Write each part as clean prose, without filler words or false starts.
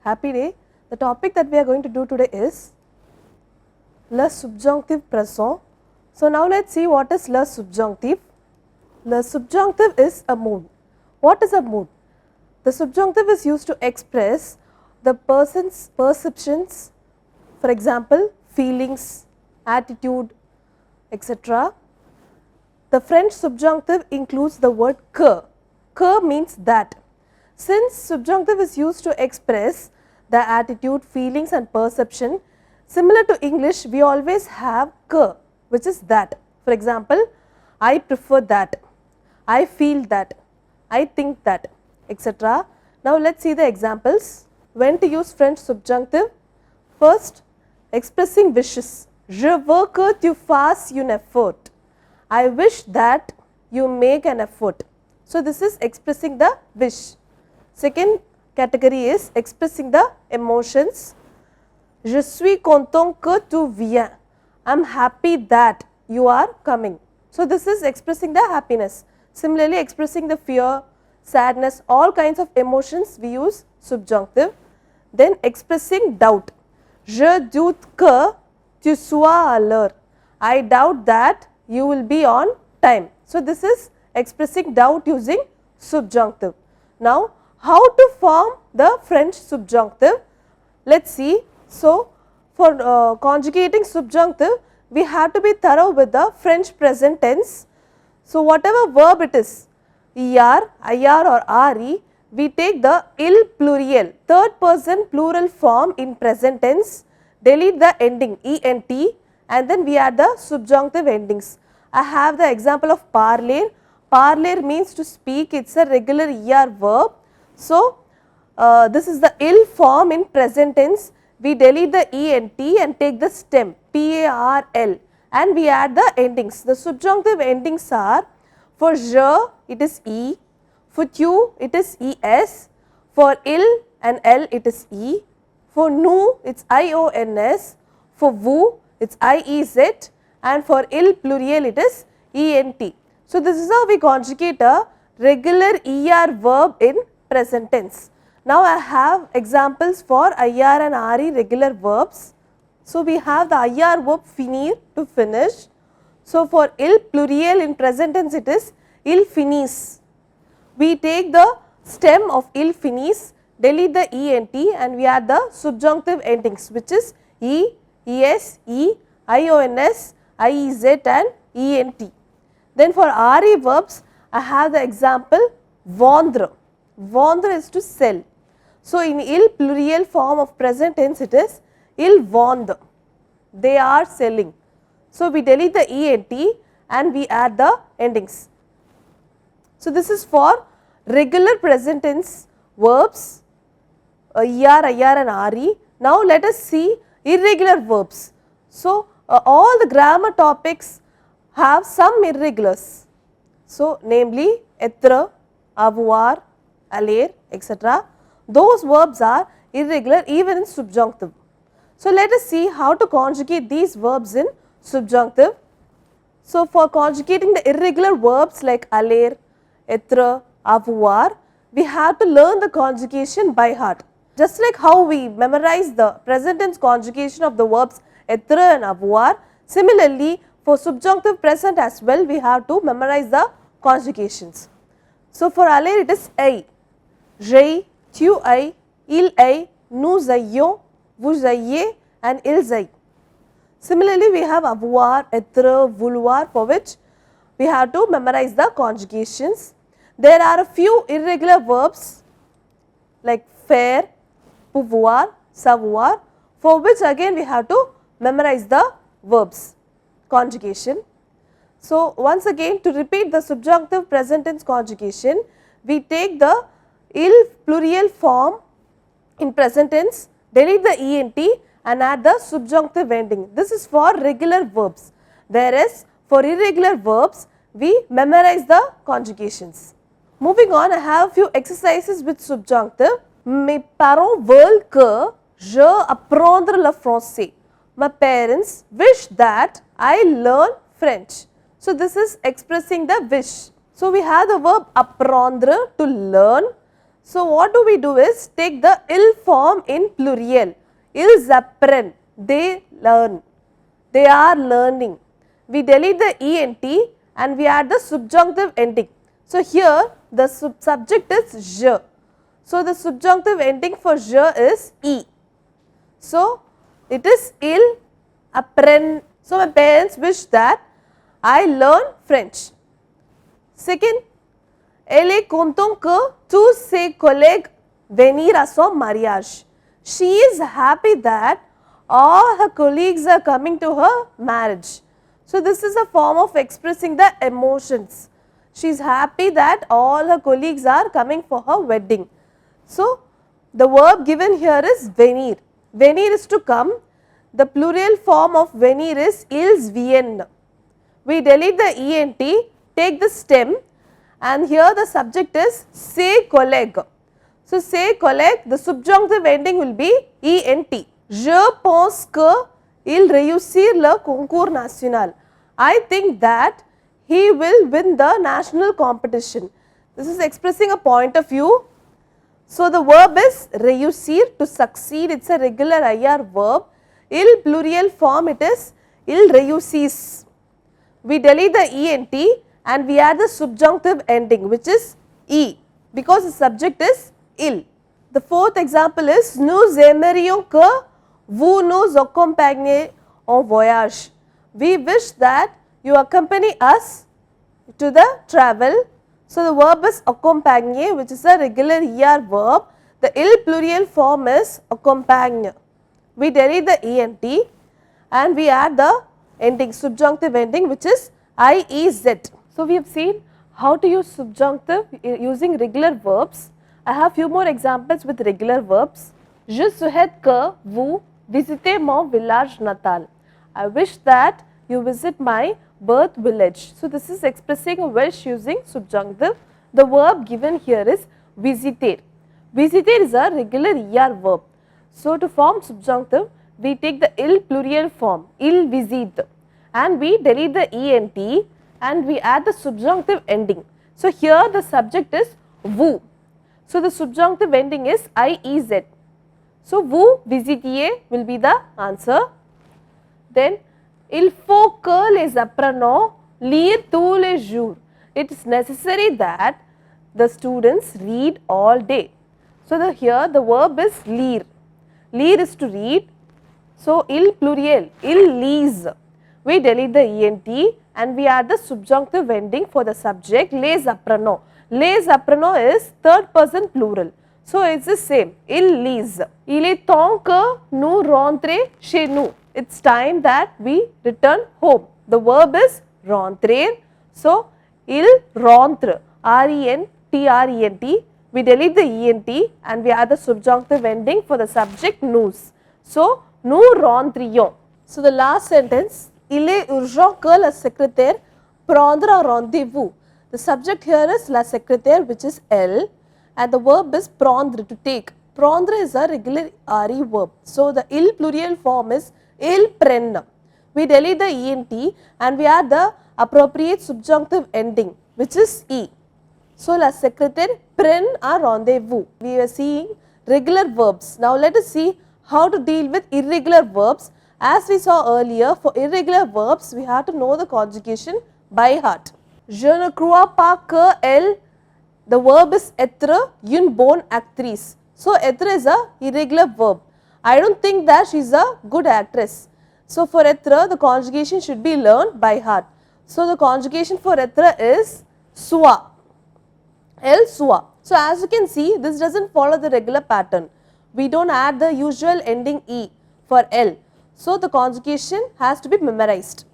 Happy day. The topic that we are going to do today is le subjonctif présent. So now let's see what is le subjonctif. Le subjonctif is a mood. What is a mood? The subjunctive is used to express the person's perceptions, for example, feelings, attitude, etc. The French subjunctive includes the word que. Que means that. Since subjunctive is used to express the attitude, feelings and perception, similar to English, we always have que, which is that. For example, I prefer that, I feel that, I think that, etc. Now let's see the examples. When to use French subjunctive? First, expressing wishes. Je veux que tu fasses un effort. I wish that you make an effort. So this is expressing the wish. Second category is expressing the emotions. Je suis content que tu viens. I am happy that you are coming. So this is expressing the happiness. Similarly, expressing the fear, sadness, all kinds of emotions we use subjunctive. Then expressing doubt. Je doute que tu sois à l'heure. I doubt that you will be on time. So this is expressing doubt using subjunctive. Now how to form the French subjunctive? Let's see. So for conjugating subjunctive, we have to be thorough with the French present tense. So whatever verb it is, er, ir or re, we take the il plurial, third person plural form in present tense, delete the ending ent and then we add the subjunctive endings. I have the example of parler. Parler means to speak, it is a regular er verb. So this is the il form in present tense, we delete the ent and take the stem parl and we add the endings. The subjunctive endings are, for je it is e, for tu it is es, for il and l it is e, for nous it is ions, for vous it is iez and for il plurial it is ent. So this is how we conjugate a regular er verb in present tense. Now I have examples for ir and re regular verbs. So we have the ir verb finir, to finish. So for il plurial in present tense it is il finis. We take the stem of il finis, delete the ent and we add the subjunctive endings which is e, es, e, ions, iez and ent. Then for re verbs, I have the example vendre. Vendre is to sell. So in il plurial form of present tense it is ils vendent. They are selling. So we delete the ent and we add the endings. So this is for regular present tense verbs er, ir and re. Now let us see irregular verbs. So all the grammar topics have some irregulars. So namely être, avoir, aller, etc. Those verbs are irregular even in subjunctive. So let us see how to conjugate these verbs in subjunctive. So for conjugating the irregular verbs like aller, être, avoir, we have to learn the conjugation by heart. Just like how we memorize the present tense conjugation of the verbs être and avoir, similarly for subjunctive present as well we have to memorize the conjugations. So for aller it is ai, j'ai, tu ai, il ai, nous ayons, vous ayez and ils aient. Similarly we have avoir, être, vouloir for which we have to memorize the conjugations. There are a few irregular verbs like faire, pouvoir, savoir for which again we have to memorize the verbs conjugation. So once again to repeat the subjunctive present tense conjugation, we take the il plurial form in present tense, delete the ent and add the subjunctive ending. This is for regular verbs, whereas for irregular verbs we memorize the conjugations. Moving on, I have a few exercises with subjunctive. Mes parents veulent que je apprendre le français. My parents wish that I learn French. So this is expressing the wish. So we have the verb apprendre, to learn. So what do we do is take the il form in plurial. Ils apprennent, they learn, they are learning. We delete the ent and we add the subjunctive ending. So here the subject is je. So the subjunctive ending for je is e. So it is il apprennent. So my parents wish that I learn French. Second, elle est contente que tous ses collègues venir à son mariage. She is happy that all her colleagues are coming to her marriage. So this is a form of expressing the emotions. She is happy that all her colleagues are coming for her wedding. So the verb given here is venir. Venir is to come. The plural form of venir is ils viennent. We delete the ent, take the stem, and here the subject is ses collègues. So ses collègues, the subjunctive ending will be ent. Je pense que il réussir le concours national. I think that he will win the national competition. This is expressing a point of view. So the verb is réussir, to succeed. It's a regular IR verb. Il plurial form it is il réussit. We delete the ent and we add the subjunctive ending, which is e, because the subject is il. The fourth example is nous aimerions que vous nous accompagniez en voyage. We wish that you accompany us to the travel. So the verb is accompagner, which is a regular er verb. The il plurial form is accompagne. We delete the ent and we add the ending, subjunctive ending, which is iez. So we have seen how to use subjunctive using regular verbs. I have few more examples with regular verbs. Je souhaite que vous visitez mon village natal. I wish that you visit my birth village. So this is expressing a wish using subjunctive. The verb given here is visiter. Visiter is a regular er verb. So to form subjunctive, we take the il plurial form, il visite, and we delete the ent and we add the subjunctive ending. So here the subject is vous. So the subjunctive ending is iez. So vous visitiez will be the answer. Then il faut que les apprenants lire tous les jours. It is necessary that the students read all day. So here the verb is lire. Lire is to read. So il plurial, il lise. We delete the ent and we add the subjunctive ending for the subject les apprenants. Les apprenants is third person plural. So it's the same, il lise. Il est temps que nous rentrions chez nous. It's time that we return home. The verb is rentrer. So il rentre, R-E-N-T-R-E-N-T. We delete the ent and we add the subjunctive ending for the subject nous. So nous rentrions. So the last sentence, il est urgent que la secrétaire prendre un rendez-vous. The subject here is la secrétaire, which is elle, and the verb is prendre, to take. Prendre is a regular RE verb. So the il plurial form is ils prennent. We delete the ent and we add the appropriate subjunctive ending, which is e. So la secrétaire prend un rendez-vous. We are seeing regular verbs. Now let us see how to deal with irregular verbs. As we saw earlier, for irregular verbs, we have to know the conjugation by heart. Je ne crois pas que elle, the verb is être une bonne actrice. So être is a irregular verb. I don't think that she is a good actress. So for être, the conjugation should be learned by heart. So the conjugation for être is soit. Elle soit. So as you can see, this doesn't follow the regular pattern. We don't add the usual ending e for elle. So the conjugation has to be memorized.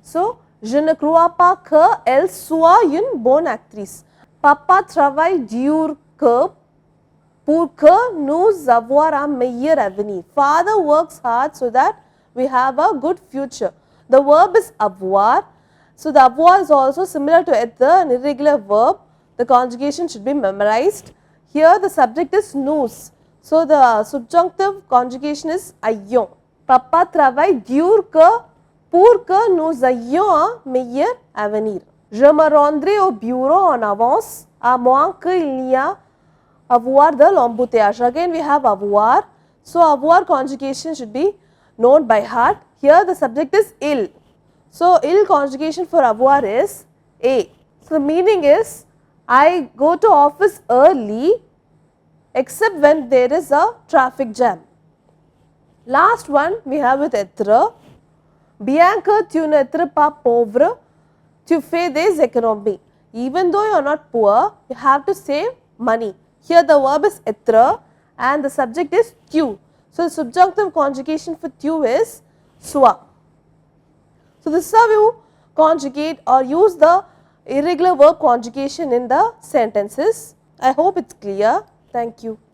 So je ne crois pas qu'elle soit une bonne actrice. Papa travaille dur que pour que nous avoir un meilleur avenir. Father works hard so that we have a good future. The verb is avoir. So the avoir is also similar to être, an irregular verb. The conjugation should be memorized. Here the subject is nous. So the subjunctive conjugation is ayons. Papa travaille dur que pour que nous ayons un meilleur avenir. Je me rendrai au bureau en avance à moins qu'il n'y a avoir the l'embouteillage. Again we have avoir. So, avoir conjugation should be known by heart. Here the subject is il. So, il conjugation for avoir is a. So, the meaning is I go to office early except when there is a traffic jam. Last one we have with être. Bien que tu n'être pas pauvre, tu fais des économies. Even though you are not poor, you have to save money. Here the verb is être and the subject is tu. So, the subjunctive conjugation for tu is soit. So, this is how you conjugate or use the irregular verb conjugation in the sentences. I hope it is clear. Thank you.